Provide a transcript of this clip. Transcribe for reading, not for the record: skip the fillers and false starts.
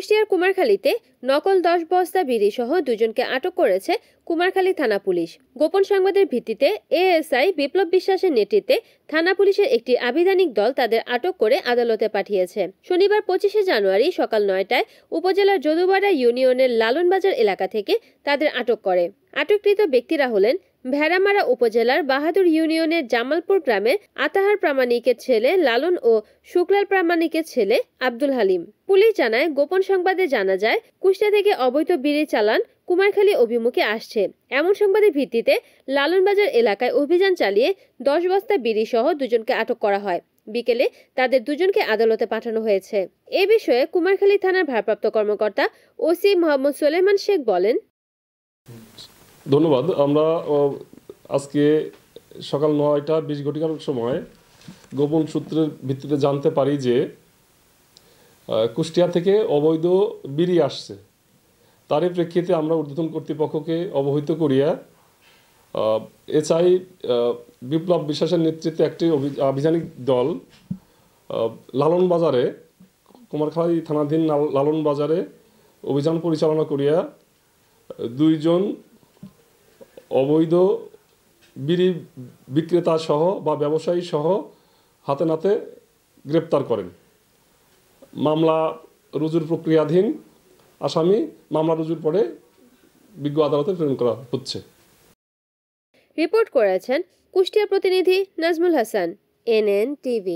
কুষ্টিয়ার কুমারখালীতে নকল 10 বস্তা বিড়ি সহ দুজনকে আটক করেছে কুমারখালী থানা পুলিশ। গোপন সংবাদের ভিত্তিতে এএসআই বিপ্লব বিশ্বাসের নেতৃত্বে থানা পুলিশের একটি আভিযানিক দল তাদের আটক করে আদালতে পাঠিয়েছে। শনিবার 25শে জানুয়ারি সকাল 9টায় উপজেলার যদুপাড়া ইউনিয়নের লালনবাজার এলাকা থেকে তাদের আটক করে। আটককৃত ব্যক্তিরা হলেন ভেড়ামারা উপজেলার বাহাদুর ইউনিয়নের জামালপুর গ্রামের আতাহার প্রামাণিকের ছেলে লালন ও শুক্লাল প্রামাণিকের ছেলে আব্দুল হালিম। পুলিশ জানায়, গোপন সংবাদে জানা যায় কুষ্টিয়া থেকে অবৈধ বিড়ি চালান কুমারখালী অভিমুখে আসছে। এমন সংবাদের ভিত্তিতে লালনবাজার এলাকায় অভিযান চালিয়ে 10 বস্তা বিড়ি সহ দুজনকে আটক করা হয়। বিকেলে তাদের দুজনকে আদালতে পাঠানো হয়েছে। এ বিষয়ে কুমারখালী থানার ভারপ্রাপ্ত কর্মকর্তা ওসি মোহাম্মদ সুলেমান শেখ বলেন, ধন্যবাদ। আমরা আজকে সকাল 9:20 সময় গোপন সূত্রের ভিত্তিতে জানতে পারি যে কুষ্টিয়া থেকে অবৈধ বিড়ি আসছে। তারই প্রেক্ষিতে আমরা ঊর্ধ্বতন কর্তৃপক্ষকে অবহিত করিয়া এসআই বিপ্লব বিশ্বাসের নেতৃত্বে একটি আভিযানিক দল লালন বাজারে, কুমারখালী থানাধীন লালন বাজারে অভিযান পরিচালনা করিয়া 2 জন অবৈধ বিড়ি বিক্রেতা সহ বা ব্যবসায়ী সহ হাতে নাতে গ্রেপ্তার করেন। মামলা রুজুর প্রক্রিয়াধীন, আসামি মামলা রুজুর পরে বিজ্ঞ আদালতে প্রেরণ করা হচ্ছে। রিপোর্ট করেছেন কুষ্টিয়া প্রতিনিধি নাজমুল হাসান, NN TV।